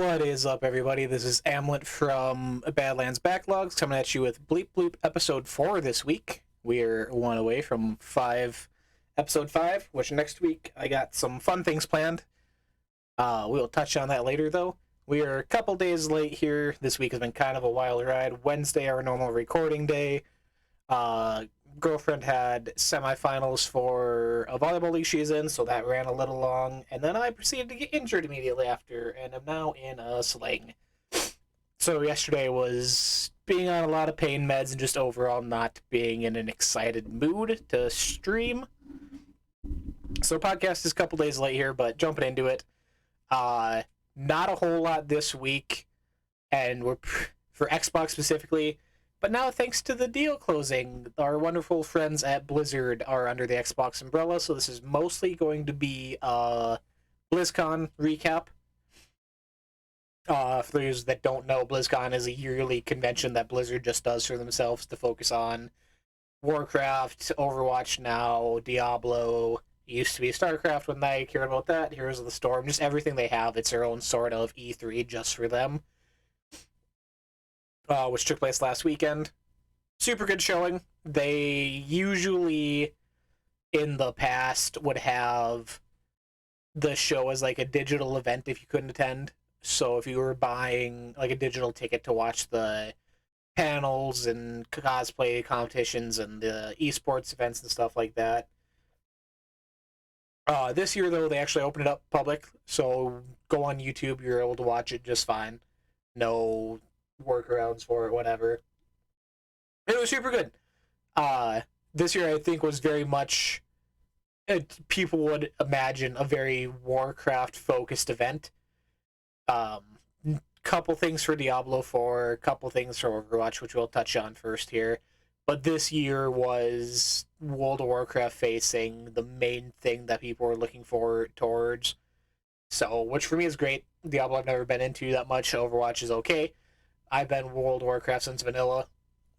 What is up, everybody? This is Amlet from Badlands Backlogs coming at you with Bleep Bloop episode 4 this week. We're one away from episode 5, which next week I got some fun things planned. We'll touch on that later, though. We are a couple days late here. This week has been kind of a wild ride. Wednesday, our normal recording day. Girlfriend had semifinals for a volleyball league she's in, so that ran a little long. And then I proceeded to get injured immediately after, and I'm now in a sling. So yesterday was being on a lot of pain meds and just overall not being in an excited mood to stream. So podcast is a couple days late here, but jumping into it. Not a whole lot this week, and we're for Xbox specifically. But now, thanks to the deal closing, our wonderful friends at Blizzard are under the Xbox umbrella, so this is mostly going to be a BlizzCon recap. For those that don't know, BlizzCon is a yearly convention that Blizzard just does for themselves to focus on Warcraft, Overwatch now, Diablo. It used to be StarCraft when I cared about that, Heroes of the Storm, just everything they have. It's their own sort of E3 just for them. Which took place last weekend. Super good showing. They usually, in the past, would have the show as like a digital event if you couldn't attend. So if you were buying like a digital ticket to watch the panels and cosplay competitions and the esports events and stuff like that. This year, though, they actually opened it up public, so go on YouTube, you're able to watch it just fine. No workarounds for it, whatever. It was super good. This year I think was very much people would imagine a very Warcraft focused event. Couple things for Diablo 4, couple things for Overwatch, which we'll touch on first here. But this year was World of Warcraft facing the main thing that people were looking forward towards. So, which for me is great. Diablo I've never been into that much. Overwatch is okay. I've been World of Warcraft since vanilla.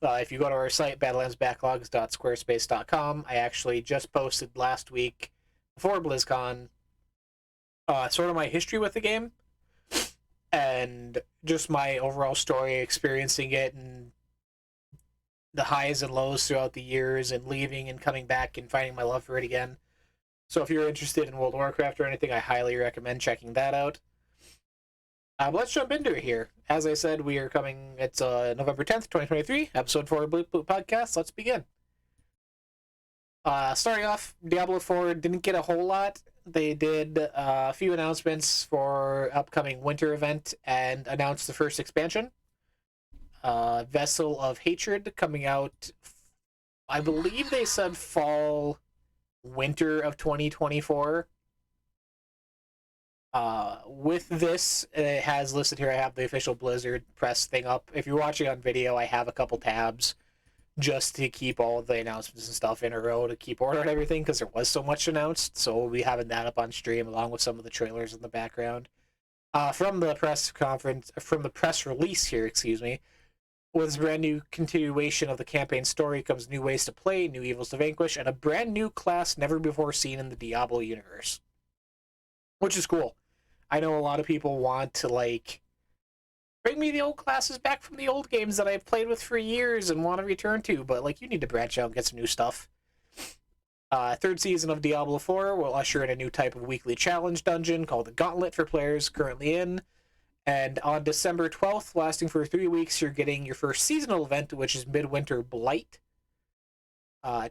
If you go to our site, badlandsbacklogs.squarespace.com, I actually just posted last week, before BlizzCon, sort of my history with the game, and just my overall story, experiencing it, and the highs and lows throughout the years, and leaving and coming back and finding my love for it again. So if you're interested in World of Warcraft or anything, I highly recommend checking that out. Let's jump into it here. As I said, we are coming, it's November 10th, 2023, episode 4 of Bleep Bloop Podcast. Let's begin. Starting off, Diablo 4 didn't get a whole lot. They did a few announcements for upcoming winter event and announced the first expansion. Vessel of Hatred coming out, I believe they said fall, winter of 2024. With this, it has listed here, I have the official Blizzard press thing up. If you're watching on video, I have a couple tabs just to keep all the announcements and stuff in a row to keep order and everything, because there was so much announced, so we'll be having that up on stream along with some of the trailers in the background. From the press release here, excuse me, with this brand new continuation of the campaign story comes new ways to play, new evils to vanquish, and a brand new class never before seen in the Diablo universe. Which is cool. I know a lot of people want to, like, bring me the old classes back from the old games that I've played with for years and want to return to, but, like, you need to branch out and get some new stuff. Third season of Diablo 4 will usher in a new type of weekly challenge dungeon called the Gauntlet for players currently in. And on December 12th, lasting for 3 weeks, you're getting your first seasonal event, which is Midwinter Blight.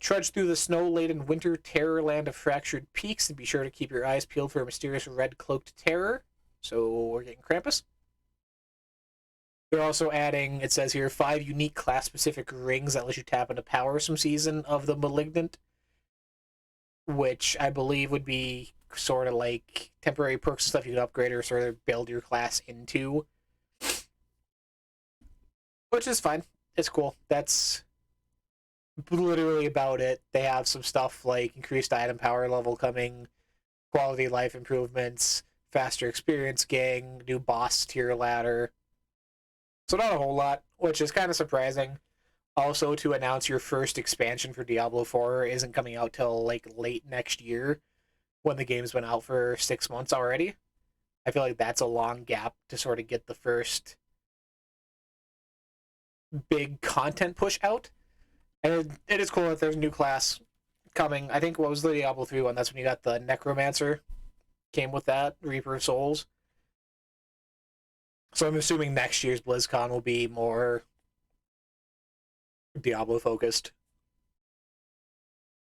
Trudge through the snow-laden winter terror land of fractured peaks, and be sure to keep your eyes peeled for a mysterious red-cloaked terror. So we're getting Krampus. They're also adding, it says here, 5 unique class-specific rings that let you tap into power some season of the Malignant, which I believe would be sort of like temporary perks and stuff you can upgrade or sort of build your class into. Which is fine. It's cool. That's literally about it. They have some stuff like increased item power level coming, quality of life improvements, faster experience gang, new boss tier ladder. So not a whole lot, which is kind of surprising. Also, to announce your first expansion for Diablo 4 isn't coming out till like late next year, when the game's been out for 6 months already. I feel like that's a long gap to sort of get the first big content push out. And it is cool that there's a new class coming. I think what was the Diablo 3 one? That's when you got the Necromancer. Came with that, Reaper of Souls. So I'm assuming next year's BlizzCon will be more Diablo focused.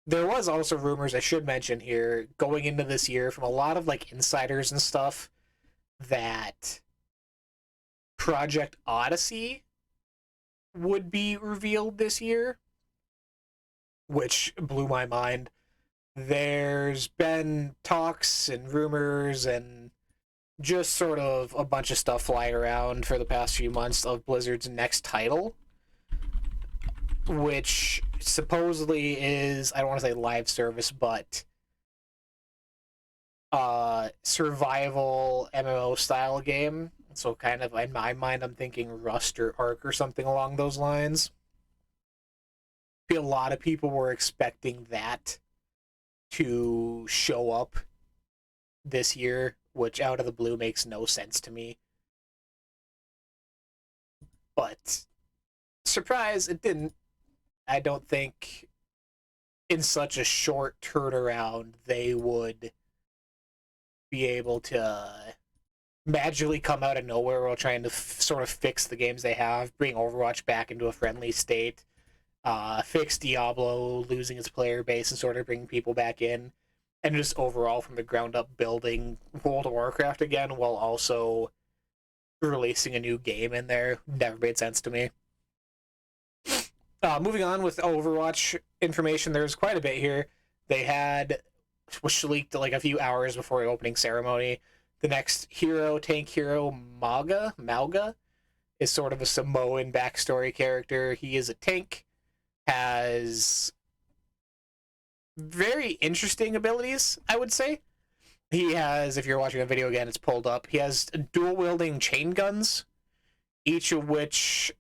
There was also rumors I should mention here going into this year from a lot of like insiders and stuff that Project Odyssey would be revealed this year, which blew my mind. There's been talks and rumors and just sort of a bunch of stuff flying around for the past few months of Blizzard's next title, which supposedly is, I don't want to say live service, but survival MMO style game. So kind of in my mind, I'm thinking Rust or Ark or something along those lines. I feel a lot of people were expecting that to show up this year, which out of the blue makes no sense to me. But surprise, it didn't. I don't think in such a short turnaround they would be able to magically come out of nowhere while trying to sort of fix the games they have, bring Overwatch back into a friendly state, fix Diablo losing its player base and sort of bring people back in, and just overall from the ground up building World of Warcraft again while also releasing a new game in there. Never made sense to me. Moving on with Overwatch information, there's quite a bit here. They had, which leaked like a few hours before the opening ceremony, the next hero, tank hero, Mauga, is sort of a Samoan backstory character. He is a tank, has very interesting abilities, I would say. He has, if you're watching a video again, it's pulled up. He has dual-wielding chain guns, each of which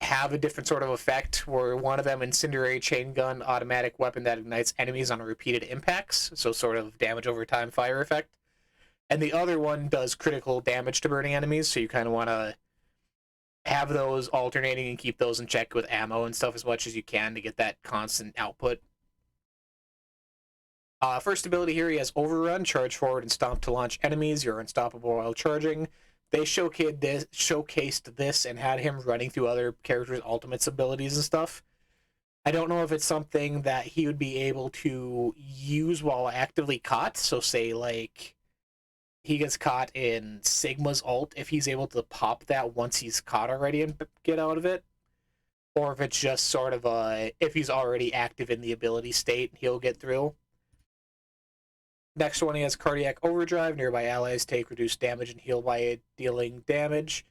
have a different sort of effect, where one of them, incendiary chain gun, automatic weapon that ignites enemies on repeated impacts, so sort of damage over time fire effect. And the other one does critical damage to burning enemies, so you kind of want to have those alternating and keep those in check with ammo and stuff as much as you can to get that constant output. First ability here, he has Overrun, charge forward and stomp to launch enemies. You're unstoppable while charging. They showcased this and had him running through other characters' ultimates abilities and stuff. I don't know if it's something that he would be able to use while actively caught. So say like he gets caught in Sigma's ult, if he's able to pop that once he's caught already and get out of it. Or if it's just sort of if he's already active in the ability state, he'll get through. Next one, he has Cardiac Overdrive. Nearby allies take reduced damage and heal by dealing damage.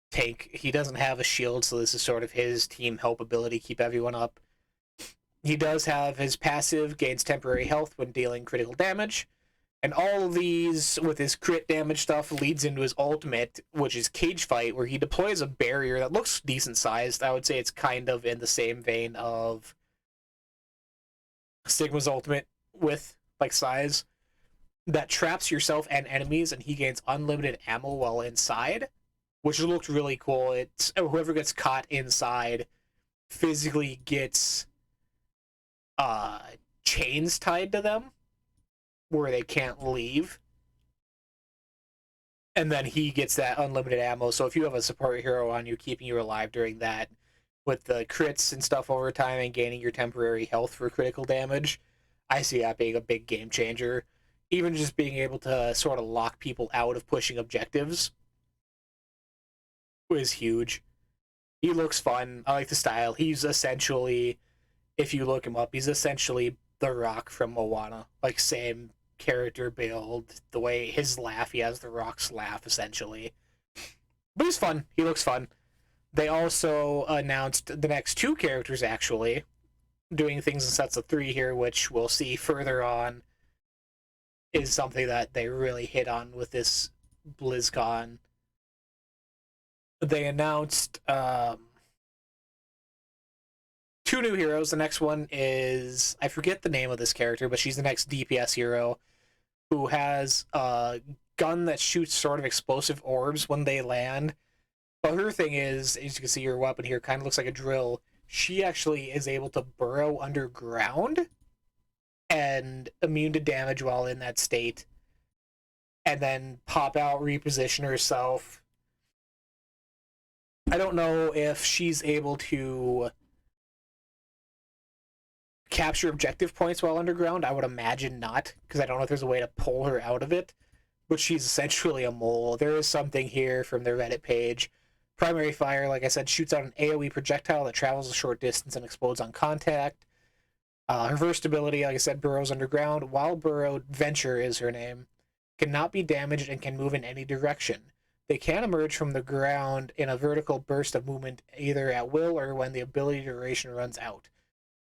Tank, he doesn't have a shield, so this is sort of his team help ability, keep everyone up. He does have his passive, gains temporary health when dealing critical damage. And all of these, with his crit damage stuff, leads into his ultimate, which is Cage Fight, where he deploys a barrier that looks decent sized. I would say it's kind of in the same vein of Sigma's ultimate with like size, that traps yourself and enemies, and he gains unlimited ammo while inside, which looked really cool. It's whoever gets caught inside physically gets chains tied to them where they can't leave, and then he gets that unlimited ammo. So if you have a support hero on you keeping you alive during that, with the crits and stuff over time and gaining your temporary health for critical damage, I see that being a big game changer. Even just being able to sort of lock people out of pushing objectives is huge. He looks fun. I like the style. He's essentially, if you look him up, he's essentially the Rock from Moana. Like, same character build, the way his laugh, he has the Rock's laugh, essentially. But he's fun. He looks fun. They also announced the next two characters, actually, doing things in sets of 3 here, which we'll see further on, is something that they really hit on with this BlizzCon. They announced 2 new heroes. The next one is, I forget the name of this character, but she's the next DPS hero, who has a gun that shoots sort of explosive orbs when they land. But her thing is, as you can see, her weapon here kind of looks like a drill. She actually is able to burrow underground and immune to damage while in that state, and then pop out, reposition herself. I don't know if she's able to capture objective points while underground. I would imagine not, because I don't know if there's a way to pull her out of it. But she's essentially a mole. There is something here from their Reddit page. Primary fire, like I said, shoots out an AoE projectile that travels a short distance and explodes on contact. Her first ability, like I said, burrows underground. While burrowed, Venture is her name, cannot be damaged and can move in any direction. They can emerge from the ground in a vertical burst of movement either at will or when the ability duration runs out.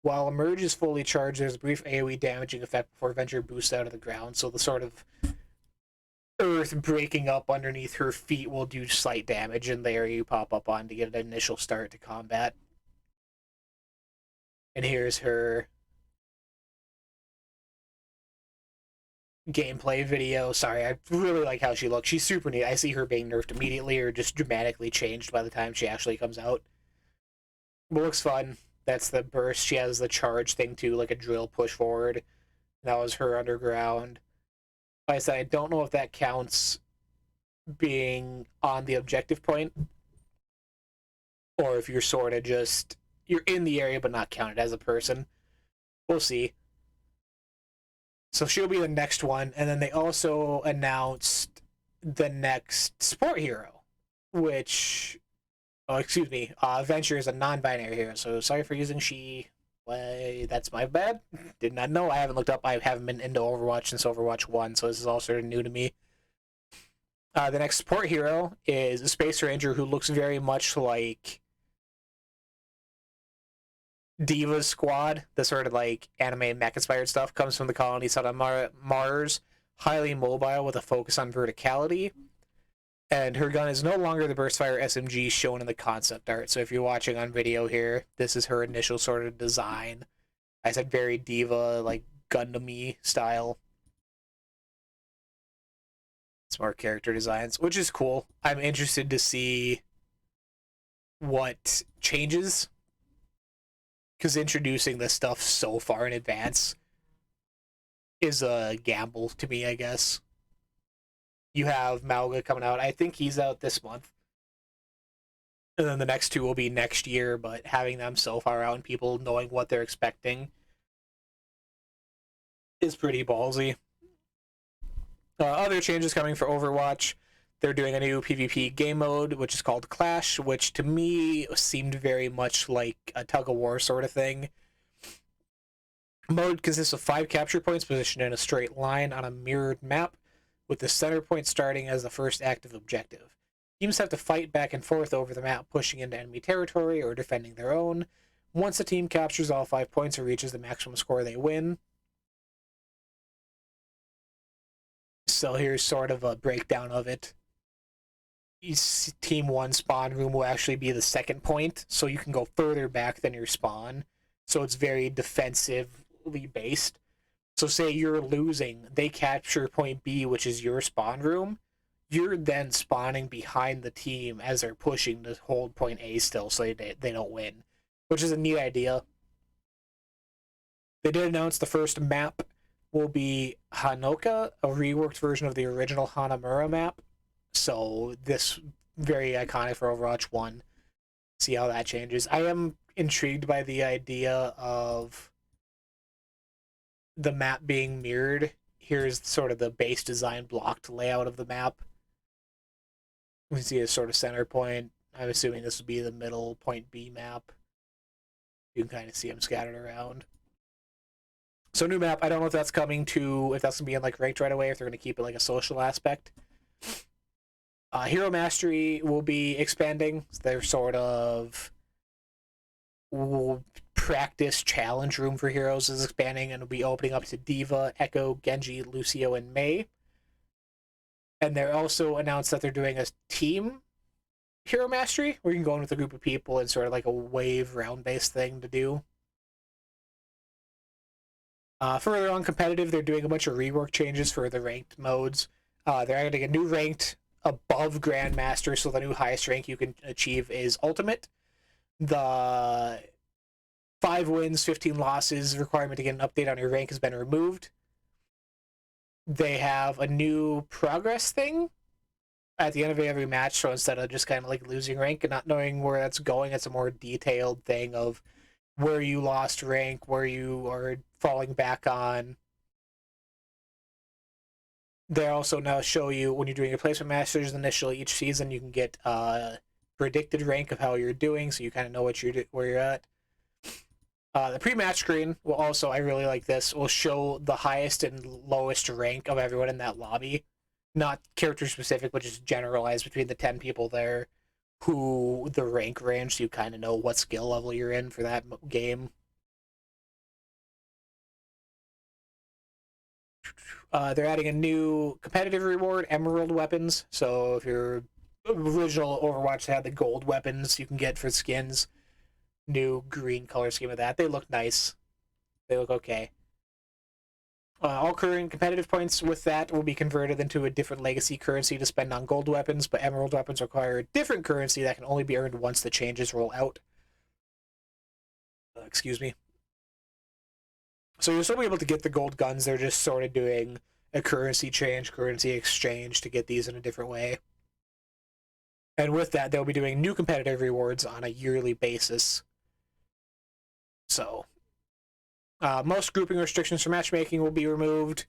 While Emerge is fully charged, there's a brief AoE damaging effect before Venture boosts out of the ground, so the sort of earth breaking up underneath her feet will do slight damage in the area you pop up on to get an initial start to combat. And here's her gameplay video. Sorry, I really like how she looks. She's super neat. I see her being nerfed immediately or just dramatically changed by the time she actually comes out. But looks fun. That's the burst. She has the charge thing too, like a drill push forward. That was her underground. Like I said, I don't know if that counts being on the objective point, or if you're sort of just, you're in the area but not counted as a person. We'll see. So she'll be the next one, and then they also announced the next support hero, which, oh, excuse me, Venture is a non-binary hero, so sorry for using she. Well, that's my bad. Did not know. I haven't looked up. I haven't been into Overwatch since Overwatch 1, so this is all sort of new to me. The next support hero is a Space Ranger who looks very much like Diva's squad. The sort of like anime mech-inspired stuff comes from the colony set on Mars. Highly mobile with a focus on verticality. And her gun is no longer the Burstfire SMG shown in the concept art. So if you're watching on video here, this is her initial sort of design. I said very Diva, like Gundam-y style. It's more character designs, which is cool. I'm interested to see what changes, because introducing this stuff so far in advance is a gamble to me, I guess. You have Mauga coming out. I think he's out this month. And then the next two will be next year, but having them so far out and people knowing what they're expecting is pretty ballsy. Other changes coming for Overwatch. They're doing a new PvP game mode, which is called Clash, which to me seemed very much like a tug-of-war sort of thing. Mode consists of 5 capture points positioned in a straight line on a mirrored map, with the center point starting as the first active objective. Teams have to fight back and forth over the map, pushing into enemy territory or defending their own. Once a team captures all 5 points or reaches the maximum score, they win. So here's sort of a breakdown of it. Team 1 spawn room will actually be the second point, so you can go further back than your spawn. So it's very defensively based. So say you're losing, they capture point B, which is your spawn room. You're then spawning behind the team as they're pushing to hold point A still, so they don't win, which is a neat idea. They did announce the first map will be Hanoka, a reworked version of the original Hanamura map. So this very iconic for Overwatch 1. See how that changes. I am intrigued by the idea of the map being mirrored. Here's sort of the base design blocked layout of the map. We see a sort of center point. I'm assuming this would be the middle point B map. You can kind of see them scattered around. So new map. I don't know if that's coming to, if that's going to be in like ranked right away, if they're going to keep it like a social aspect. Hero Mastery will be expanding. They're sort of practice challenge room for heroes is expanding and will be opening up to Diva, Echo, Genji, Lucio, and Mei. And they're also announced that they're doing a team Hero Mastery where you can go in with a group of people and sort of like a wave round based thing to do. Further on competitive, they're doing a bunch of rework changes for the ranked modes. They're adding a new ranked above Grandmaster, so the new highest rank you can achieve is Ultimate. The 5 wins, 15 losses requirement to get an update on your rank has been removed. They have a new progress thing at the end of every match, so instead of just kind of like losing rank and not knowing where that's going, it's a more detailed thing of where you lost rank, where you are falling back on. They also now show you when you're doing your placement masters initially each season, you can get predicted rank of how you're doing, so you kind of know where you're at. The pre-match screen will also, I really like this, will show the highest and lowest rank of everyone in that lobby. Not character specific, but just generalized between the 10 people there, who the rank range, so you kind of know what skill level you're in for that game. They're adding a new competitive reward, Emerald weapons. So if your original Overwatch had the gold weapons you can get for skins, new green color scheme of that. They look nice. They look okay. All current competitive points with that will be converted into a different legacy currency to spend on gold weapons, but emerald weapons require a different currency that can only be earned once the changes roll out. Excuse me. So you'll still be able to get the gold guns. They're just sort of doing a currency change, currency exchange to get these in a different way. And with that, they'll be doing new competitive rewards on a yearly basis. So, most grouping restrictions for matchmaking will be removed.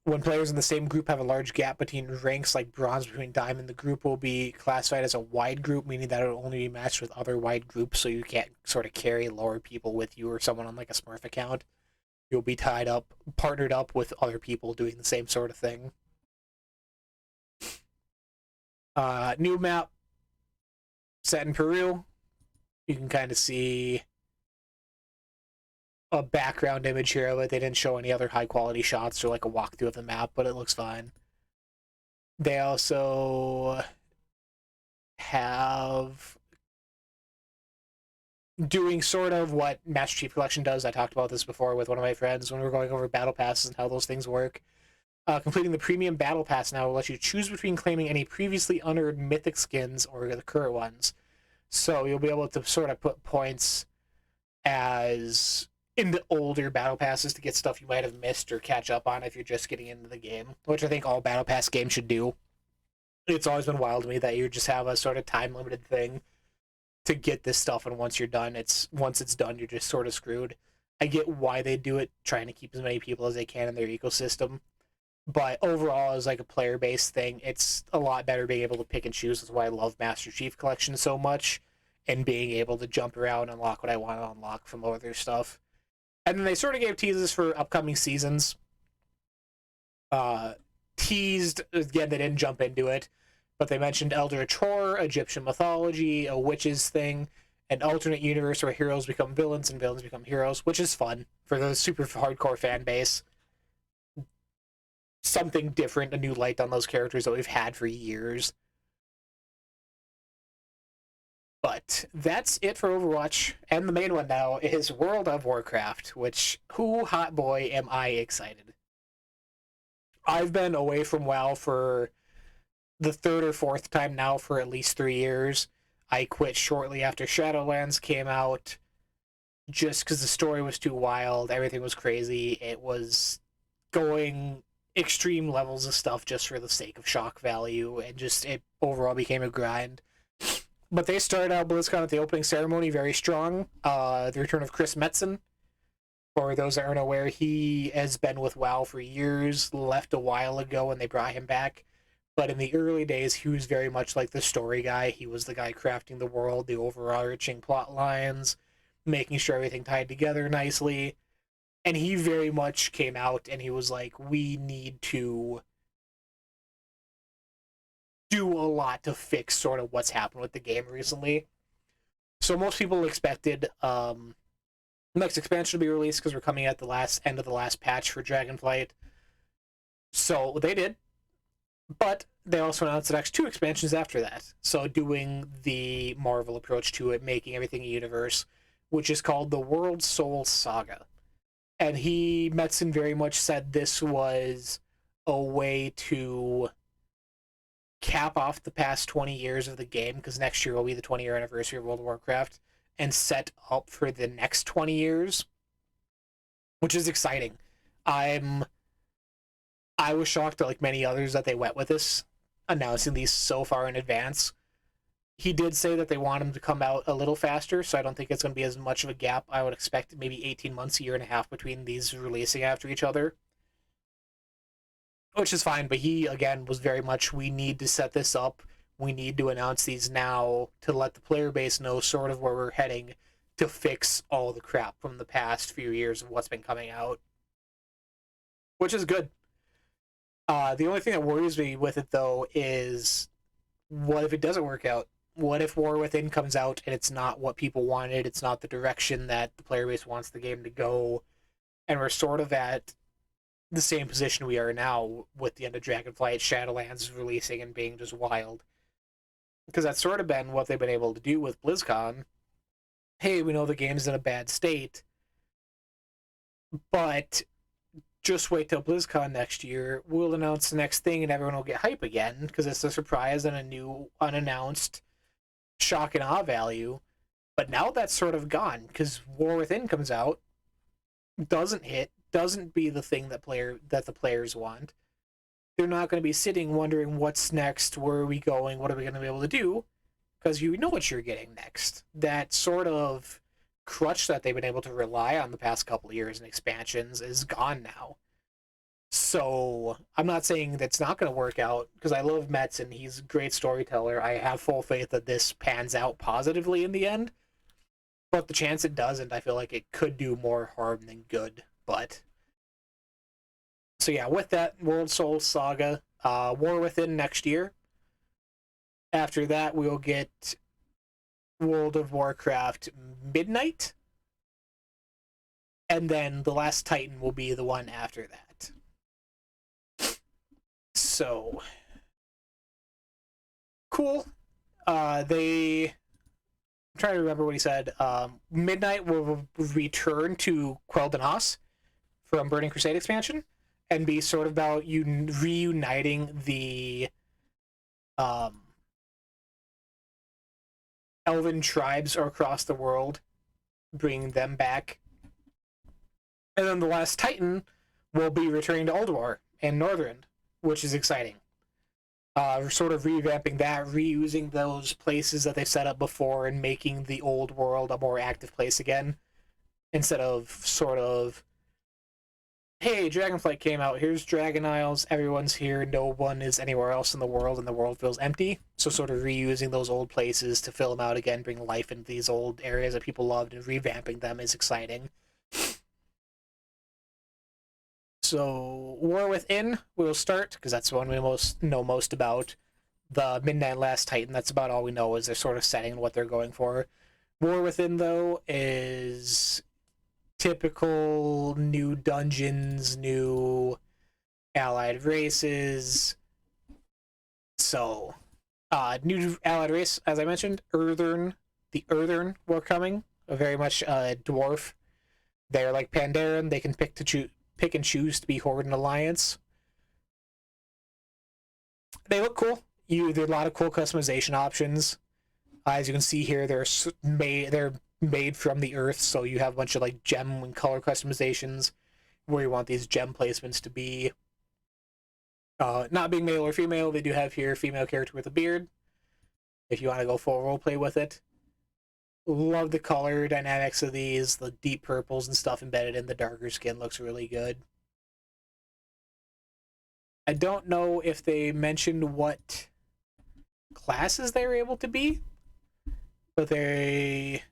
When players in the same group have a large gap between ranks, like bronze between diamond, the group will be classified as a wide group, meaning that it will only be matched with other wide groups, so you can't sort of carry lower people with you or someone on like a Smurf account. You'll be partnered up with other people doing the same sort of thing. New map set in Peru. You can kind of see a background image here of it. They didn't show any other high quality shots or like a walkthrough of the map, but it looks fine. They also have doing sort of what Master Chief Collection does. I talked about this before with one of my friends when we were going over battle passes and how those things work. Completing the premium battle pass now will let you choose between claiming any previously unearned mythic skins or the current ones. So you'll be able to sort of put points as in the older battle passes to get stuff you might have missed or catch up on if you're just getting into the game, which I think all battle pass games should do. It's always been wild to me that you just have a sort of time limited thing to get this stuff, and once you're done, once it's done, you're just sort of screwed. I get why they do it, trying to keep as many people as they can in their ecosystem. But overall, as like a player-based thing, it's a lot better being able to pick and choose. That's why I love Master Chief Collection so much, and being able to jump around and unlock what I want to unlock from other stuff. And then they sort of gave teases for upcoming seasons. Teased, again, they didn't jump into it, but they mentioned Eldritch Horror, Egyptian mythology, a witches thing, an alternate universe where heroes become villains and villains become heroes, which is fun for the super hardcore fan base. Something different, a new light on those characters that we've had for years. But that's it for Overwatch. And the main one now is World of Warcraft, which, hot boy, am I excited. I've been away from WoW for the third or fourth time now for at least 3 years. I quit shortly after Shadowlands came out just because the story was too wild. Everything was crazy. It was going extreme levels of stuff just for the sake of shock value, and just it overall became a grind. But they started out Blizzcon at the opening ceremony very strong. The return of Chris Metzen. For those that aren't aware, he has been with WoW for years, left a while ago when they brought him back. But in the early days, he was very much like the story guy. He was the guy crafting the world, the overarching plot lines, making sure everything tied together nicely. And he very much came out and he was like, we need to do a lot to fix sort of what's happened with the game recently. So most people expected next expansion to be released because we're coming at the end of the last patch for Dragonflight. So they did. But they also announced the next 2 expansions after that. So doing the Marvel approach to it, making everything a universe, which is called the World Soul Saga. And Metzen very much said this was a way to cap off the past 20 years of the game, because next year will be the 20-year anniversary of World of Warcraft, and set up for the next 20 years, which is exciting. I was shocked, like many others, that they went with this, announcing these so far in advance. He did say that they want him to come out a little faster, so I don't think it's going to be as much of a gap. I would expect maybe 18 months, a year and a half between these releasing after each other, which is fine. But he, again, was very much, we need to set this up. We need to announce these now to let the player base know sort of where we're heading to fix all the crap from the past few years of what's been coming out, which is good. The only thing that worries me with it, though, is what if it doesn't work out? What if War Within comes out and it's not what people wanted? It's not the direction that the player base wants the game to go, and we're sort of at the same position we are now with the end of Dragonflight, Shadowlands releasing and being just wild. Because that's sort of been what they've been able to do with BlizzCon. Hey, we know the game's in a bad state, but just wait till BlizzCon next year. We'll announce the next thing and everyone will get hype again because it's a surprise and a new, unannounced shock and awe value. But now that's sort of gone because War Within comes out, doesn't hit, doesn't be the thing that the players want. They're not going to be sitting wondering what's next, where are we going, what are we going to be able to do, because you know what you're getting next. That sort of crutch that they've been able to rely on the past couple of years in expansions is gone now. So I'm not saying that's not going to work out, because I love Metzen. He's a great storyteller. I have full faith that this pans out positively in the end. But the chance it doesn't, I feel like it could do more harm than good. But so yeah, with that, World Soul Saga, War Within next year. After that, we'll get World of Warcraft Midnight. And then the last Titan will be the one after that. So, cool. I'm trying to remember what he said. Midnight will return to Quel'Dan Haas from Burning Crusade expansion and be sort of about reuniting the elven tribes across the world, bringing them back. And then the last Titan will be returning to Ulduar and Northrend, which is exciting. We're sort of revamping that, reusing those places that they set up before and making the old world a more active place again. Instead of sort of, hey, Dragonflight came out, here's Dragon Isles, everyone's here, no one is anywhere else in the world, and the world feels empty. So sort of reusing those old places to fill them out again, bring life into these old areas that people loved, and revamping them is exciting. So, War Within, we'll start, because that's the one we know most about. The Midnight Last Titan, that's about all we know, is they're sort of setting what they're going for. War Within, though, is typical new dungeons, new allied races. So, new allied race, as I mentioned, Earthern. The Earthern were coming, very much dwarf. They're like Pandaren, they can pick and choose to be Horde and Alliance. They look cool. There are a lot of cool customization options. As you can see here, they're made from the earth, so you have a bunch of like gem and color customizations where you want these gem placements to be. Not being male or female, they do have here female character with a beard, if you want to go full roleplay with it. Love the color dynamics of these. The deep purples and stuff embedded in the darker skin looks really good. I don't know if they mentioned what classes they were able to be, but they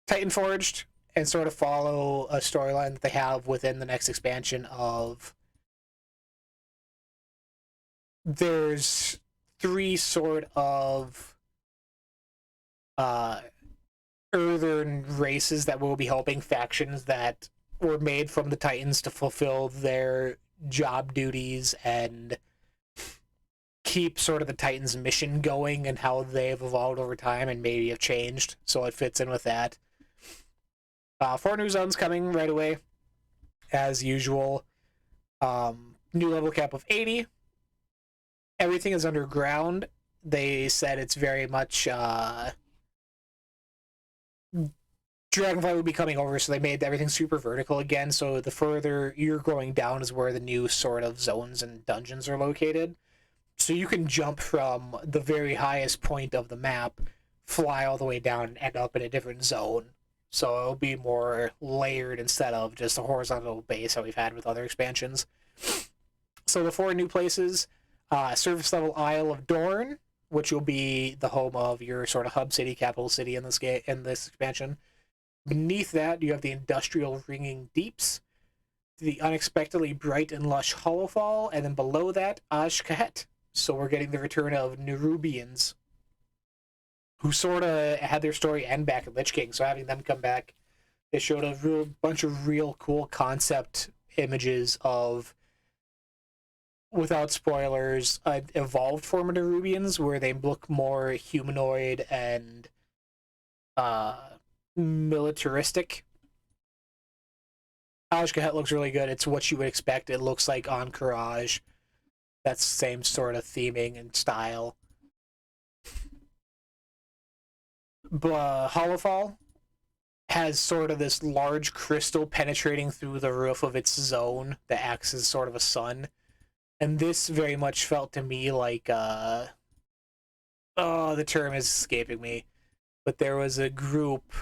Titan Forged and sort of follow a storyline that they have within the next expansion of there's 3 sort of Earthern races that will be helping factions that were made from the Titans to fulfill their job duties and keep sort of the Titans' mission going and how they've evolved over time and maybe have changed, so it fits in with that. 4 new zones coming right away. as usual. New level cap of 80. Everything is underground. They said it's very much Dragonflight would be coming over, so they made everything super vertical again. So the further you're going down is where the new sort of zones and dungeons are located. So you can jump from the very highest point of the map, fly all the way down, and end up in a different zone. So it'll be more layered instead of just a horizontal base that we've had with other expansions. So the 4 new places, surface level Isle of Dorn, which will be the home of your sort of hub city, capital city in this game, in this expansion. Beneath that, you have the industrial ringing deeps, the unexpectedly bright and lush Hollowfall, and then below that, Aj-Kahet. So we're getting the return of Nerubians, who sort of had their story end back at Lich King. So having them come back, they showed a real bunch of real cool concept images of, without spoilers, an evolved form of Nerubians where they look more humanoid and militaristic. Aj-Kahet looks really good. It's what you would expect. It looks like Encourage. That's the same sort of theming and style. But Hollowfall has sort of this large crystal penetrating through the roof of its zone that acts as sort of a sun. And this very much felt to me like, oh, the term is escaping me. But there was a group,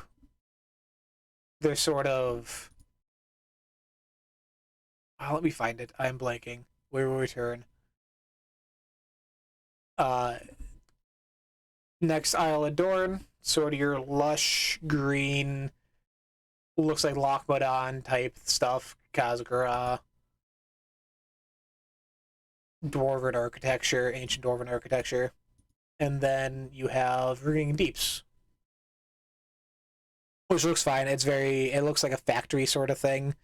they're sort of, let me find it. I'm blanking. We will return. Next, Isle of Dorn, sort of your lush green, looks like Lochmadan type stuff, Khazgra, Dwarven architecture, ancient Dwarven architecture. And then you have Ringing Deeps, which looks fine. It looks like a factory sort of thing.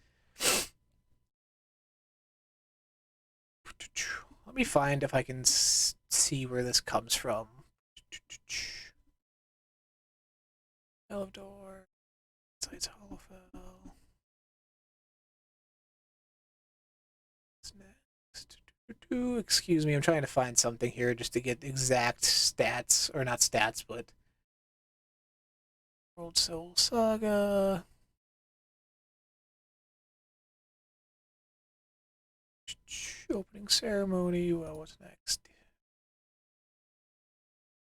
Let me find if I can see where this comes from. Eldor, Sites Hollowfell. What's next? Excuse me, I'm trying to find something here just to get exact stats, or not stats, but World Soul Saga. Opening ceremony. Well, what's next?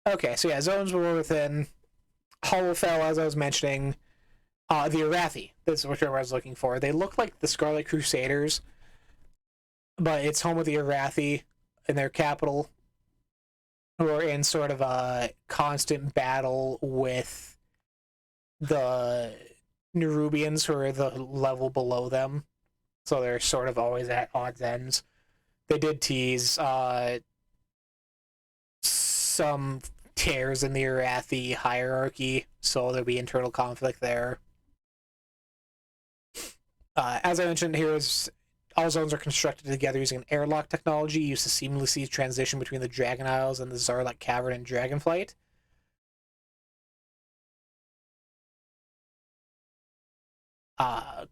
Okay, so yeah, zones were within Hollowfell, as I was mentioning. The Arathi, this is what I was looking for. They look like the Scarlet Crusaders, but it's home of the Arathi in their capital, who are in sort of a constant battle with the Nerubians, who are the level below them. So they're sort of always at odds ends. They did tease some tears in the Arathi hierarchy, so there'll be internal conflict there. As I mentioned, here is all zones are constructed together using an airlock technology used to seamlessly transition between the Dragon Isles and the Zarlek Cavern and Dragonflight.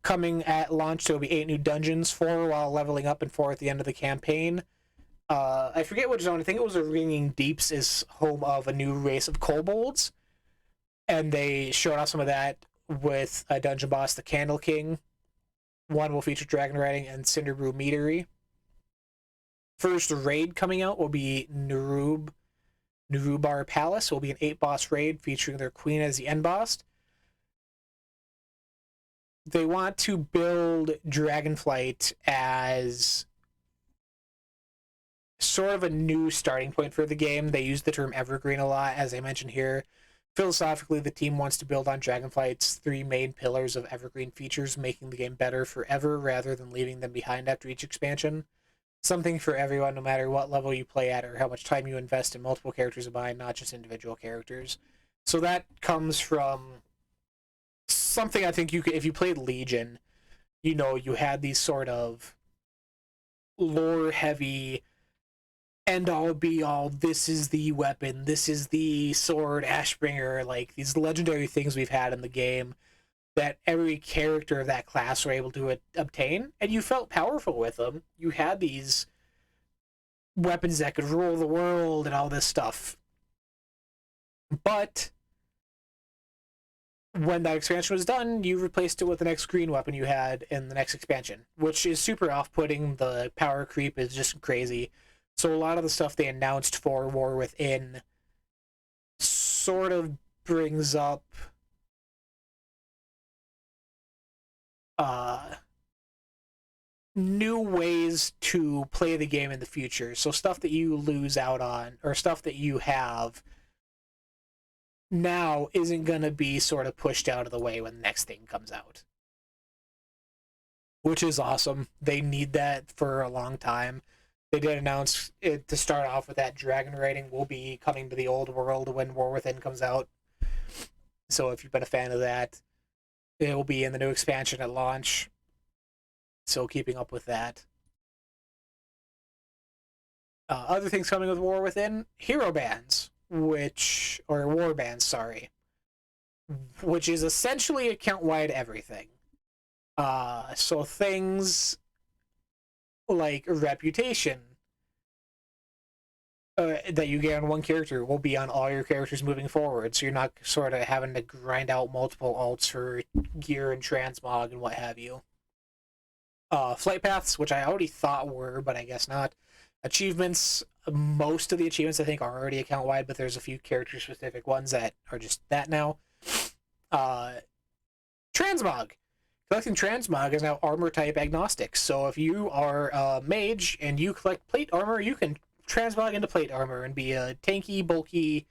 Coming at launch, there will be 8 new dungeons, 4 while leveling up and 4 at the end of the campaign. I forget which zone. I think it was a Ringing Deeps is home of a new race of kobolds, and they showed off some of that with a dungeon boss, the Candle King. One will feature dragon riding and Cinderbrew meadery. First raid coming out will be Nerubar Palace. Will be an 8-boss raid featuring their queen as the end boss. They want to build Dragonflight as sort of a new starting point for the game. They use the term evergreen a lot, as I mentioned here. Philosophically, the team wants to build on Dragonflight's 3 main pillars of evergreen features, making the game better forever rather than leaving them behind after each expansion. Something for everyone, no matter what level you play at or how much time you invest in multiple characters of mine, not just individual characters. So that comes from something I think you could, if you played Legion, you know, you had these sort of lore-heavy, end-all, be-all, this is the weapon, this is the sword, Ashbringer, like, these legendary things we've had in the game. that every character of that class were able to obtain, and you felt powerful with them. You had these weapons that could rule the world and all this stuff. But when that expansion was done, you replaced it with the next green weapon you had in the next expansion, which is super off-putting. The power creep is just crazy. So a lot of the stuff they announced for War Within sort of brings up new ways to play the game in the future. So stuff that you lose out on, or stuff that you have now, isn't going to be sort of pushed out of the way when the next thing comes out. Which is awesome. They need that for a long time. They did announce it to start off with that dragon riding will be coming to the old world when War Within comes out. So if you've been a fan of that, it will be in the new expansion at launch. So keeping up with that. Other things coming with War Within, hero bands, or war bands, sorry, which is essentially account-wide everything. So things like reputation that you get on one character will be on all your characters moving forward, so you're not sort of having to grind out multiple alts for gear and transmog and what have you. Flight paths, which I already thought were, but I guess not. Achievements, most of the achievements I think are already account-wide, but there's a few character-specific ones that are just that now. Transmog. Collecting transmog is now armor-type agnostic, so if you are a mage and you collect plate armor, you can transmog into plate armor and be a tanky, bulky,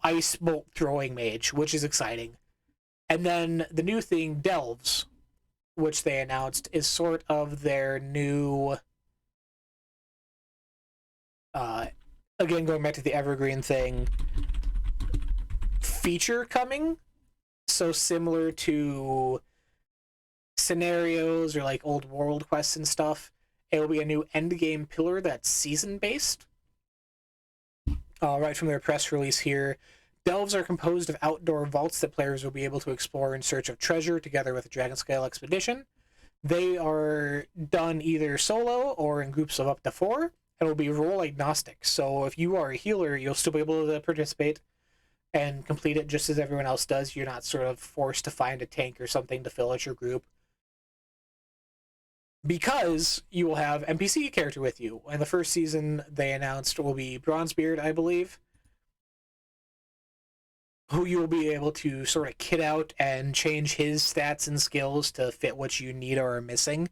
ice bolt-throwing mage, which is exciting. And then the new thing, Delves, which they announced, is sort of their new... again, going back to the Evergreen thing, feature coming. So similar to scenarios or like old world quests and stuff, it will be a new endgame pillar that's season-based. Right from their press release here, Delves are composed of outdoor vaults that players will be able to explore in search of treasure together with a Dragonscale expedition. They are done either solo or in groups of up to 4, and will be role agnostic. So if you are a healer, you'll still be able to participate and complete it just as everyone else does. You're not sort of forced to find a tank or something to fill out your group, because you will have NPC character with you. And the first season they announced will be Bronzebeard, I believe, who you will be able to sort of kit out and change his stats and skills to fit what you need or are missing.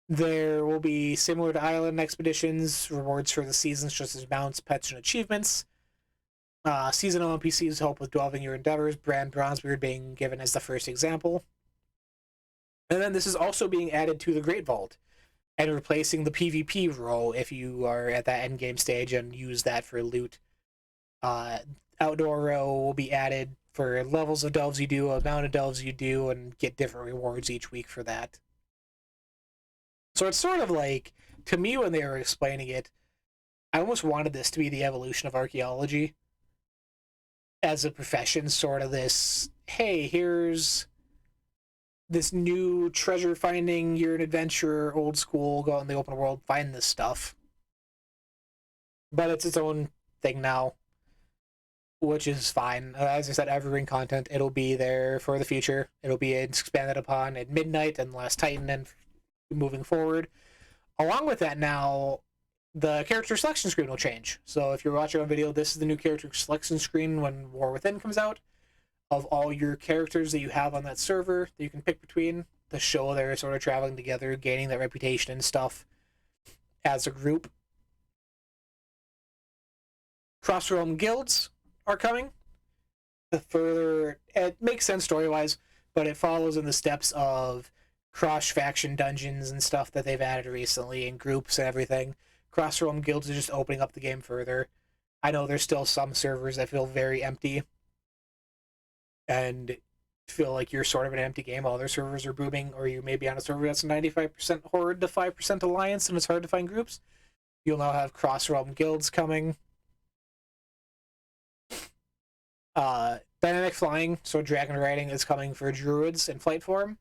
There will be, similar to Island Expeditions, rewards for the seasons just as mounts, pets, and achievements. Seasonal NPCs help with delving your endeavors, Brand Bronzebeard being given as the first example. And then this is also being added to the Great Vault and replacing the PvP role if you are at that endgame stage and use that for loot. Outdoor row will be added for levels of delves you do, amount of delves you do, and get different rewards each week for that. So it's sort of like, to me when they were explaining it, I almost wanted this to be the evolution of archaeology as a profession, sort of this, hey, here's this new treasure finding, you're an adventurer, old school, go out in the open world, find this stuff. But it's its own thing now, which is fine. As I said, evergreen content, it'll be there for the future. It'll be expanded upon at Midnight and Last Titan and moving forward. Along with that now, the character selection screen will change. So if you're watching on video, this is the new character selection screen when War Within comes out, of all your characters that you have on that server that you can pick between to show they're sort of traveling together, gaining that reputation and stuff as a group. Cross-realm guilds are coming. It makes sense story-wise, but it follows in the steps of cross-faction dungeons and stuff that they've added recently, and groups and everything. Cross-realm guilds are just opening up the game further. I know there's still some servers that feel very empty and feel like you're sort of an empty game. All their servers are booming, or you may be on a server that's a 95% horde to 5% alliance and it's hard to find groups. You'll now have cross-realm guilds coming. Dynamic flying, so dragon riding is coming for druids in flight form.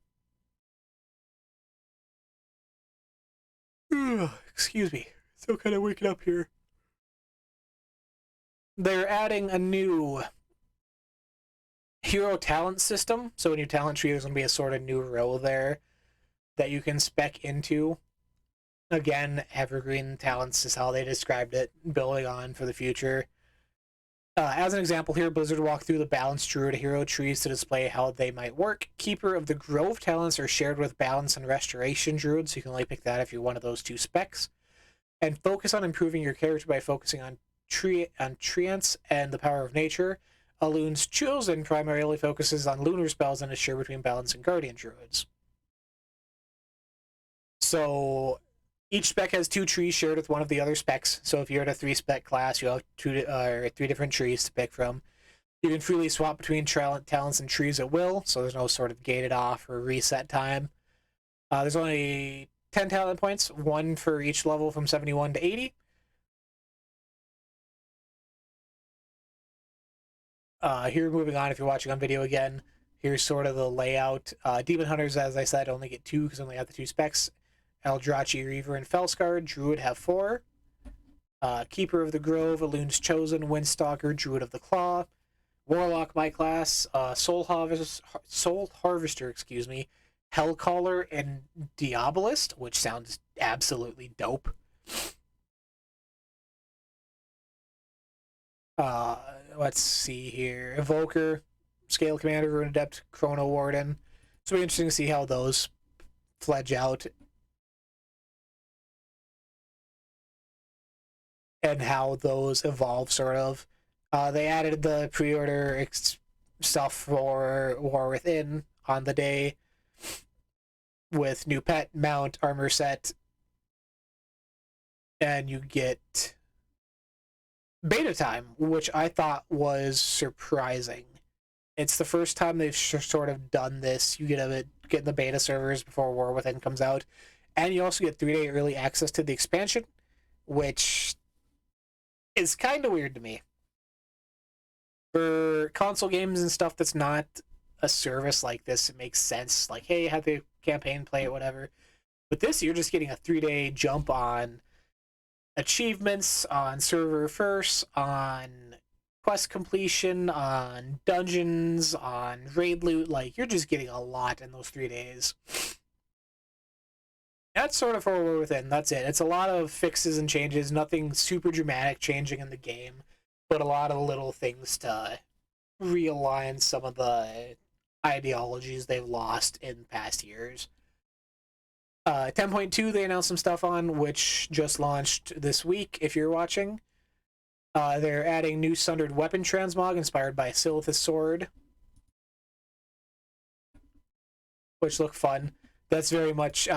Excuse me. Still kind of waking up here. They're adding a new hero talent system. So in your talent tree, there's going to be a sort of new row there that you can spec into. Again, evergreen talents is how they described it, building on for the future. As an example here, Blizzard walked through the balanced druid hero trees to display how they might work. Keeper of the Grove talents are shared with balance and restoration druids, so you can only pick that if you're one of those two specs. And focus on improving your character by focusing on treants and the power of nature. Alun's Chosen primarily focuses on lunar spells and is shared between balance and guardian druids. So each spec has 2 trees shared with one of the other specs. So if you're at a 3-spec class, you have 3 different trees to pick from. You can freely swap between talents and trees at will, so there's no sort of gated off or reset time. There's only 10 talent points, 1 for each level from 71 to 80. Here, moving on, if you're watching on video again, here's sort of the layout. Demon Hunters, as I said, only get 2 because they only have the 2 specs. Eldrachi, Reaver, and Fellscar. Druid have 4. Keeper of the Grove, Alun's Chosen, Windstalker, Druid of the Claw. Warlock by class, Soul Harvester, excuse me, Hellcaller, and Diabolist, which sounds absolutely dope. Let's see here. Evoker, Scale Commander, Rune Adept, Chrono Warden. So it'll be interesting to see how those fledge out. And how those evolve, sort of. They added the pre-order stuff for War Within on the day with new pet, mount, armor set, and you get beta time, which I thought was surprising. It's the first time they've sort of done this. You get in the beta servers before War Within comes out, and you also get 3-day early access to the expansion, which is kind of weird to me. For console games and stuff that's not a service like this, it makes sense. Like, hey, have the campaign, play it, whatever. But this, you're just getting a 3-day jump on achievements, on server first, on quest completion, on dungeons, on raid loot. Like, you're just getting a lot in those 3 days. That's sort of for War Within. That's it. It's a lot of fixes and changes. Nothing super dramatic changing in the game, but a lot of little things to realign some of the ideologies they've lost in past years. 10.2 they announced some stuff on, which just launched this week, if you're watching. They're adding new Sundered Weapon Transmog inspired by Silith's Sword, which look fun. That's very much...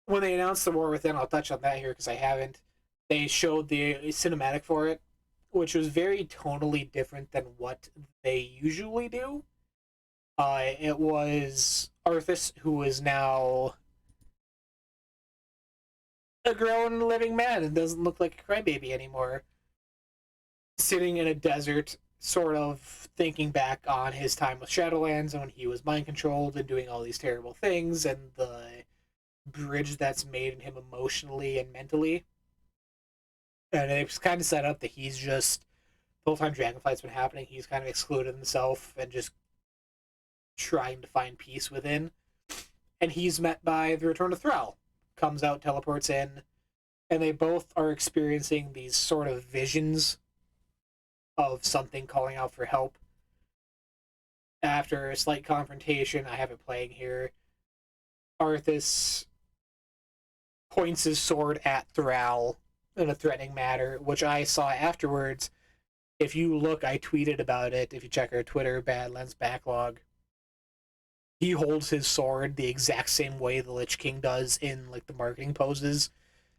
when they announced the War Within, I'll touch on that here because I haven't. They showed the cinematic for it, which was very tonally different than what they usually do. It was Arthas, who is now a grown living man and doesn't look like a crybaby anymore, sitting in a desert, sort of thinking back on his time with Shadowlands and when he was mind controlled and doing all these terrible things, and the bridge that's made him emotionally and mentally. And it's kind of set up that he's just, the whole time Dragonflight's been happening, he's kind of excluded himself and just trying to find peace within. And he's met by the Return of Thrall. Comes out, teleports in, and they both are experiencing these sort of visions of something calling out for help. After a slight confrontation, I have it playing here, Arthas points his sword at Thrall in a threatening manner, which I saw afterwards. If you look, I tweeted about it. If you check our Twitter, Badlands Backlog, he holds his sword the exact same way the Lich King does in like the marketing poses,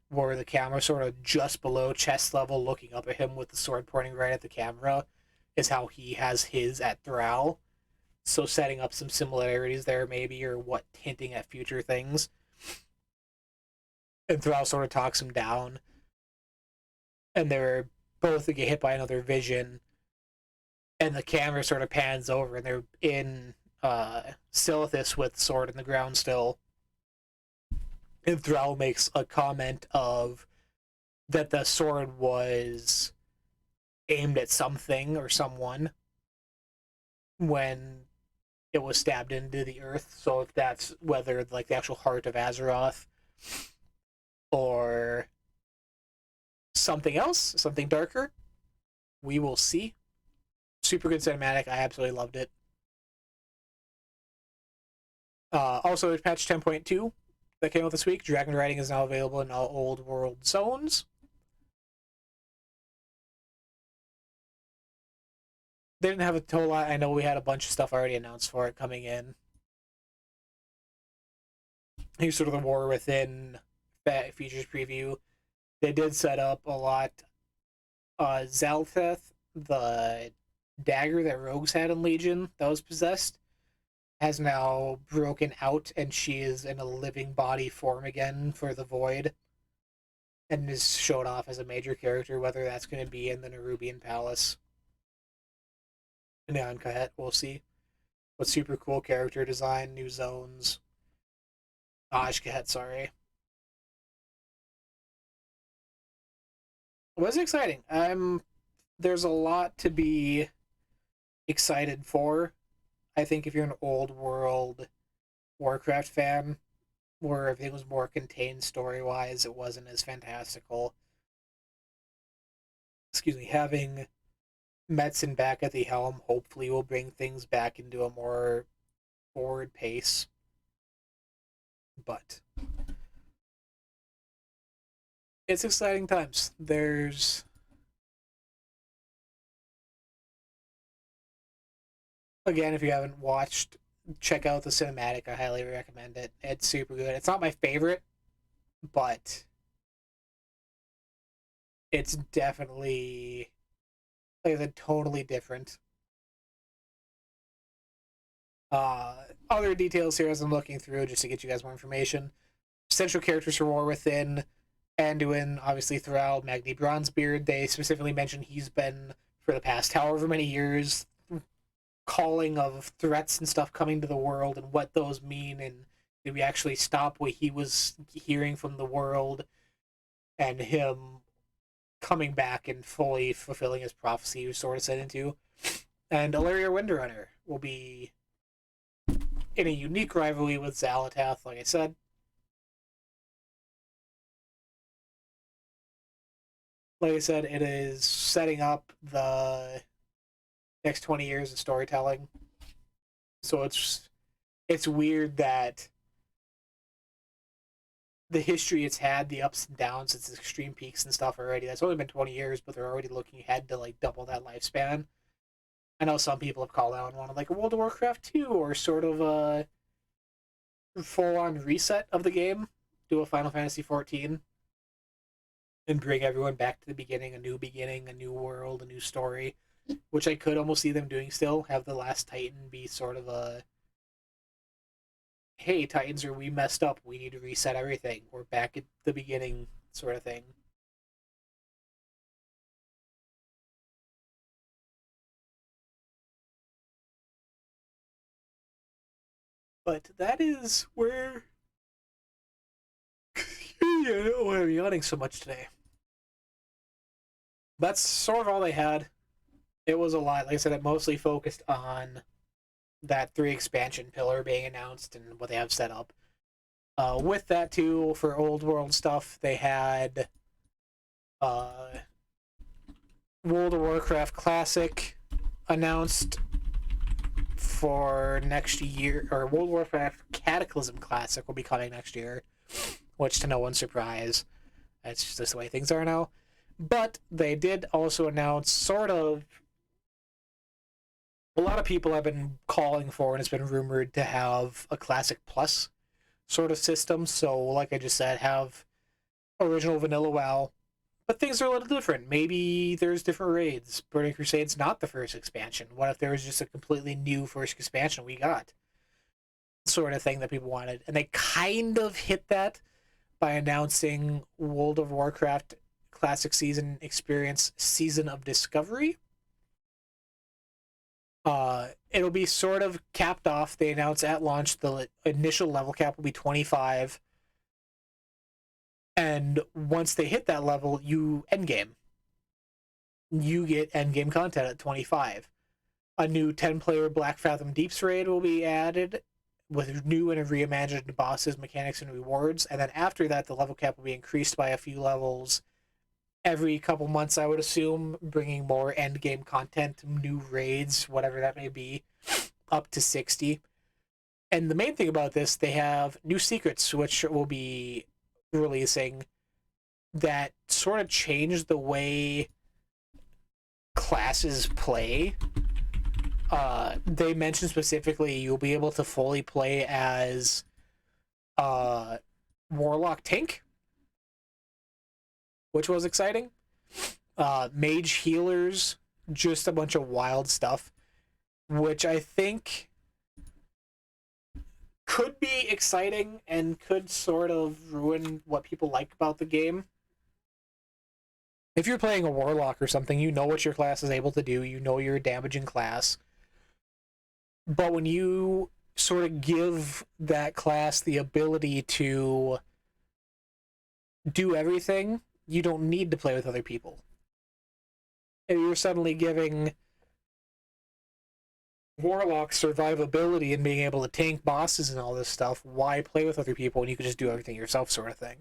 where the camera sort of just below chest level, looking up at him with the sword pointing right at the camera, is how he has his at Thrall. So setting up some similarities there, maybe, or what, hinting at future things. And Thrall sort of talks him down. And they're both get hit by another vision. and the camera sort of pans over, and they're in Silithus with sword in the ground still. And Thrall makes a comment of that the sword was aimed at something or someone when it was stabbed into the earth. So if that's whether like the actual heart of Azeroth or something else, something darker, we will see. Super good cinematic. I absolutely loved it. Also, patch 10.2 that came out this week. Dragon riding is now available in all old world zones. They didn't have a whole lot. I know we had a bunch of stuff already announced for it coming in. Here's sort of the War Within features preview. They did set up a lot. Zaltheth, the dagger that rogues had in Legion that was possessed, has now broken out, and she is in a living body form again for the Void, and is showed off as a major character, whether that's going to be in the Nerubian Palace. Neon Kahet, we'll see. But super cool character design, new zones. Kahet, sorry. It was exciting. There's a lot to be excited for. I think if you're an old world Warcraft fan, where everything was more contained story wise, it wasn't as fantastical. Excuse me, having Metzen back at the helm hopefully will bring things back into a more forward pace. But it's exciting times. There's again, if you haven't watched, check out the cinematic. I highly recommend it. It's super good. It's not my favorite, but it's definitely like I said, totally different. Other details here as I'm looking through just to get you guys more information. Central characters for War Within, Anduin, obviously Thrall, Magni Bronzebeard. They specifically mentioned he's been, for the past however many years, calling of threats and stuff coming to the world and what those mean, and did we actually stop what he was hearing from the world, and him coming back and fully fulfilling his prophecy he was sort of set into. And Ilaria Windrunner will be in a unique rivalry with Xal'atath, like I said. Like I said, it is setting up the next 20 years of storytelling. So it's weird that the history it's had, the ups and downs, its extreme peaks and stuff already. That's only been 20 years, but they're already looking ahead to like double that lifespan. I know some people have called out and wanted like a World of Warcraft 2 or sort of a full-on reset of the game, do a Final Fantasy 14, and bring everyone back to the beginning, a new world, a new story, which I could almost see them doing still. Have the last Titan be sort of a, hey, Titans, are we messed up? We need to reset everything. We're back at the beginning sort of thing. But that is where... yeah, why am I yawning so much today? That's sort of all they had. It was a lot. Like I said, it mostly focused on that 3 expansion pillar being announced and what they have set up. With that too, for old world stuff, they had World of Warcraft Classic announced for next year, or World of Warcraft Cataclysm Classic will be coming next year, which to no one's surprise, that's just the way things are now. But they did also announce sort of, a lot of people have been calling for, and it's been rumored to have a Classic Plus sort of system. So, like I just said, have original vanilla WoW, but things are a little different. Maybe there's different raids. Burning Crusade's not the first expansion. What if there was just a completely new first expansion we got? Sort of thing that people wanted. And they kind of hit that by announcing World of Warcraft Classic Season Experience Season of Discovery, It'll be sort of capped off. They announced at launch the initial level cap will be 25. And once they hit that level, you endgame. You get endgame content at 25. A new 10-player Black Fathom Deeps raid will be added with new and reimagined bosses, mechanics, and rewards. And then after that, the level cap will be increased by a few levels every couple months, I would assume, bringing more endgame content, new raids, whatever that may be, up to 60. And the main thing about this, they have new secrets, which will be releasing that sort of change the way classes play. They mentioned specifically you'll be able to fully play as Warlock Tank, which was exciting. Mage healers, just a bunch of wild stuff, which I think could be exciting and could sort of ruin what people like about the game. If you're playing a Warlock or something, you know what your class is able to do, you know you're a damaging class. But when you sort of give that class the ability to do everything, you don't need to play with other people. If you're suddenly giving Warlock survivability and being able to tank bosses and all this stuff, why play with other people when you can just do everything yourself, sort of thing.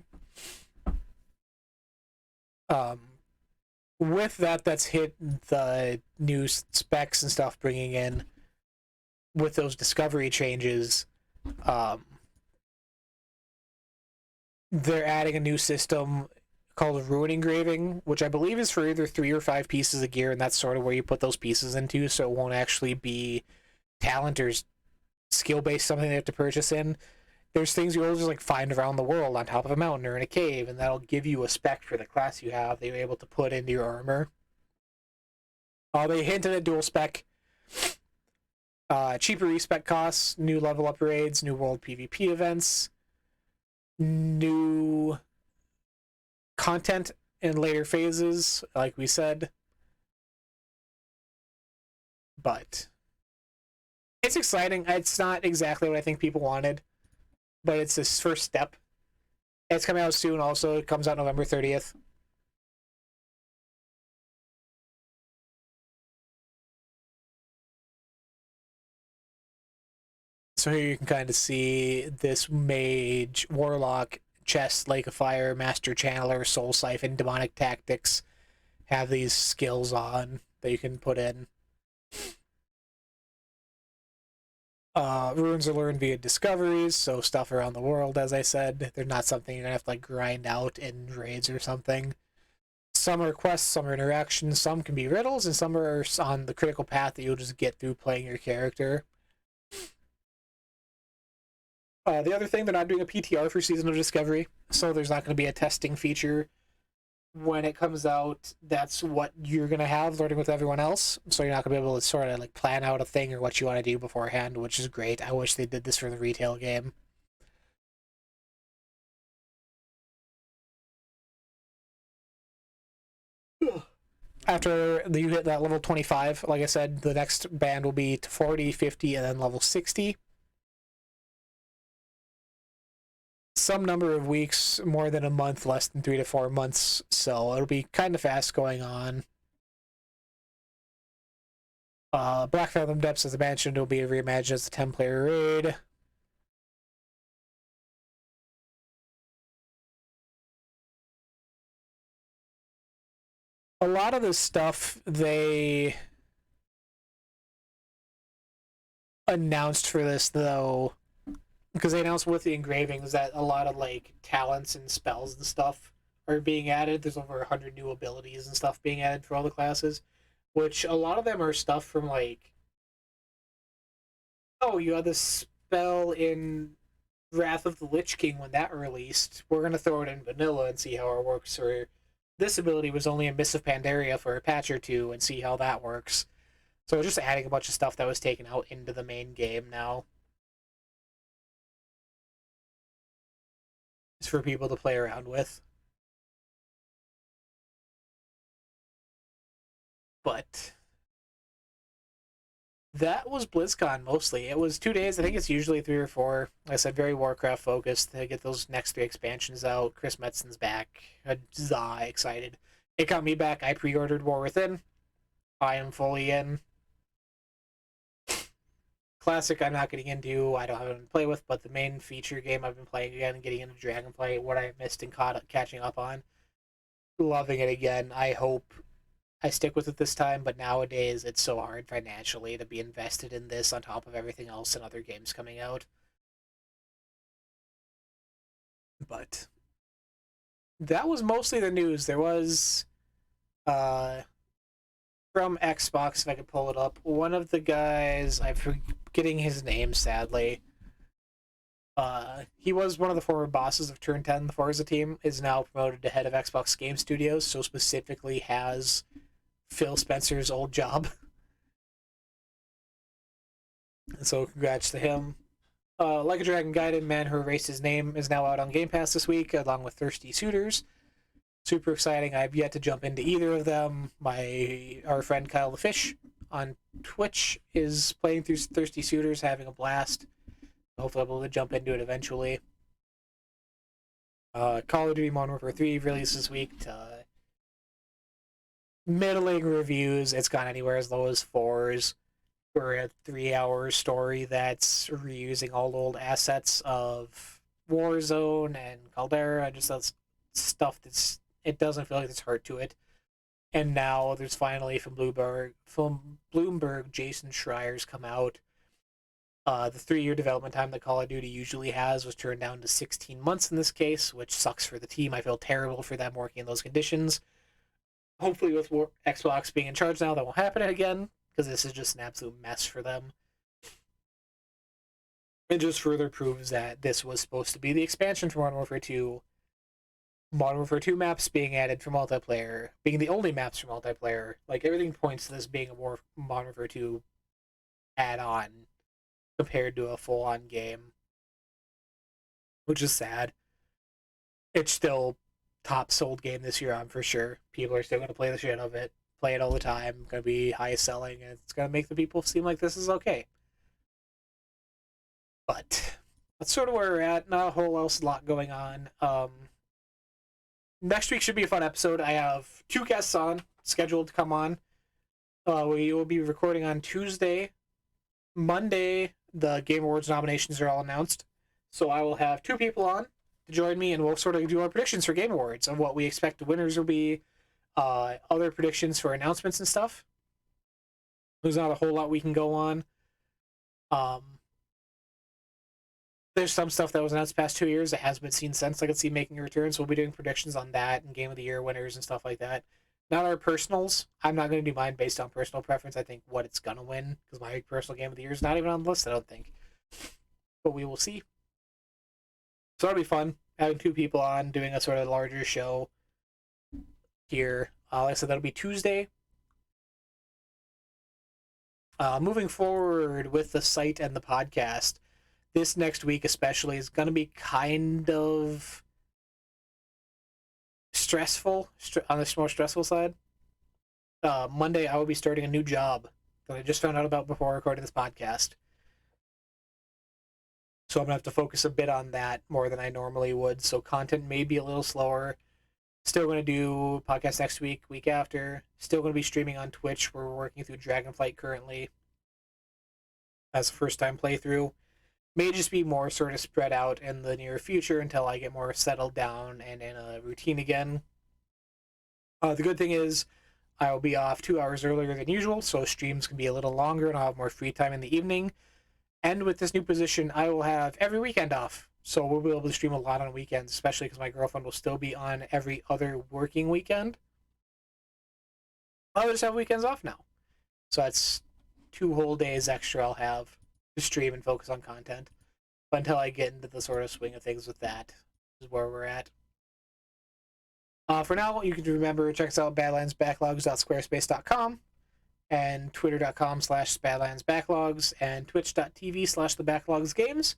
With that, that's hit the new specs and stuff bringing in with those discovery changes. They're adding a new system called Ruin Engraving, which I believe is for either 3 or 5 pieces of gear, and that's sort of where you put those pieces into, so it won't actually be talent or skill-based something they have to purchase in. There's things you'll just like find around the world on top of a mountain or in a cave, and that'll give you a spec for the class you have that you're able to put into your armor. They hinted at dual spec. Cheaper respec costs, new level upgrades, new world PvP events, new content in later phases, like we said. But it's exciting. It's not exactly what I think people wanted, but it's this first step. It's coming out soon also. It comes out November 30th. So here you can kind of see this mage, warlock, chest, lake of fire, master channeler, soul siphon, demonic tactics have these skills on that you can put in. Runes are learned via discoveries, so stuff around the world, as I said. They're not something you're gonna have to like grind out in raids or something. Some are quests, some are interactions, some can be riddles, and some are on the critical path that you'll just get through playing your character. The other thing, they're not doing a PTR for Season of Discovery, so there's not going to be a testing feature when it comes out. That's what you're going to have learning with everyone else, so you're not going to be able to sort of like plan out a thing or what you want to do beforehand, which is great. I wish they did this for the retail game. After you hit that level 25, like I said, the next band will be to 40, 50, and then level 60. Some number of weeks, more than a month, less than 3 to 4 months, so it'll be kind of fast going on. Black Fathom Depths, as I mentioned, will be reimagined as a 10-player raid. A lot of the stuff they announced for this, though, because they announced with the engravings that a lot of like talents and spells and stuff are being added. There's over 100 new abilities and stuff being added for all the classes, which a lot of them are stuff from like, oh, you had this spell in Wrath of the Lich King when that released. We're gonna throw it in vanilla and see how it works. Or this ability was only in Mists of Pandaria for a patch or two and see how that works. So just adding a bunch of stuff that was taken out into the main game now. It's for people to play around with. But That was BlizzCon mostly. It was 2 days. I think it's usually 3 or 4. Like I said, very Warcraft focused. To get those next 3 expansions out. Chris Metzen's back. Excited. It got me back. I pre-ordered War Within. I am fully in. Classic I'm not getting into. I don't have anyone to play with, but the main feature game I've been playing again and getting into Dragonflight, what I missed and catching up on. Loving it again. I hope I stick with it this time, but nowadays it's so hard financially to be invested in this on top of everything else and other games coming out. But that was mostly the news. There was from Xbox, if I could pull it up, one of the guys, I'm forgetting his name sadly. He was one of the former bosses of Turn 10, the Forza team, is now promoted to head of Xbox Game Studios, so specifically has Phil Spencer's old job. And so congrats to him. Like a Dragon Gaiden, Man Who Erased His Name is now out on Game Pass this week, along with Thirsty Suitors. Super exciting. I've yet to jump into either of them. Our friend Kyle the Fish on Twitch is playing through Thirsty Suitors, having a blast. Hopefully I'll be able to jump into it eventually. Call of Duty Modern Warfare 3 released this week to middling reviews. It's gone anywhere as low as 4s for a 3-hour story that's reusing all old assets of Warzone and Caldera. Just that's stuff it doesn't feel like there's heart to it. And now there's finally from Bloomberg, Jason Schreier's come out. The 3-year development time that Call of Duty usually has was turned down to 16 months in this case, which sucks for the team. I feel terrible for them working in those conditions. Hopefully with Xbox being in charge now, that won't happen again, because this is just an absolute mess for them. It just further proves that this was supposed to be the expansion for Modern Warfare 2. Modern Warfare 2 maps being added for multiplayer, being the only maps for multiplayer. Like, everything points to this being a more Modern Warfare 2 add-on compared to a full-on game, which is sad. It's still top sold game this year, I'm for sure. People are still going to play the shit of it, play it all the time, going to be high selling, and it's going to make the people seem like this is okay. But that's sort of where we're at. Not a whole lot going on. Next week should be a fun episode. I have 2 guests on scheduled to come on. We will be recording on Tuesday. Monday, the Game Awards nominations are all announced. So I will have 2 people on to join me, and we'll sort of do our predictions for Game Awards of what we expect the winners will be, other predictions for announcements and stuff. There's not a whole lot we can go on. There's some stuff that was announced the past 2 years that hasn't been seen since I could see making a return, so we'll be doing predictions on that and Game of the Year winners and stuff like that. Not our personals. I'm not going to do mine based on personal preference. I think what it's going to win, because my personal Game of the Year is not even on the list, I don't think. But we will see. So that'll be fun, having 2 people on, doing a sort of larger show here. Like I said, that'll be Tuesday. Moving forward with the site and the podcast, this next week especially is going to be kind of stressful, on the more stressful side. Monday, I will be starting a new job that I just found out about before recording this podcast. So I'm going to have to focus a bit on that more than I normally would. So content may be a little slower. Still going to do podcast next week, week after. Still going to be streaming on Twitch. We're working through Dragonflight currently as a first-time playthrough. May just be more sort of spread out in the near future until I get more settled down and in a routine again. The good thing is I will be off 2 hours earlier than usual, so streams can be a little longer and I'll have more free time in the evening. And with this new position, I will have every weekend off. So we'll be able to stream a lot on weekends, especially because my girlfriend will still be on every other working weekend. I'll just have weekends off now. So that's 2 whole days extra I'll have to stream and focus on content. But until I get into the sort of swing of things with that, is where we're at. For now, you can remember, check us out, badlandsbacklogs.squarespace.com and twitter.com/badlandsbacklogs and twitch.tv/thebackloggames.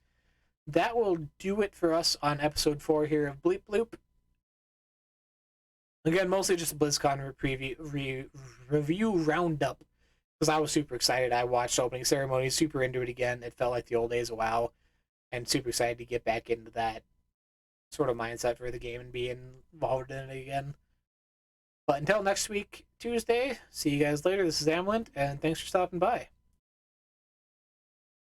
That will do it for us on episode 4 here of Bleep Bloop. Again, mostly just a BlizzCon review roundup. because I was super excited. I watched opening ceremonies, super into it again. It felt like the old days of WoW, and super excited to get back into that sort of mindset for the game and be involved in it again. But until next week, Tuesday, see you guys later. This is Amlint, and thanks for stopping by.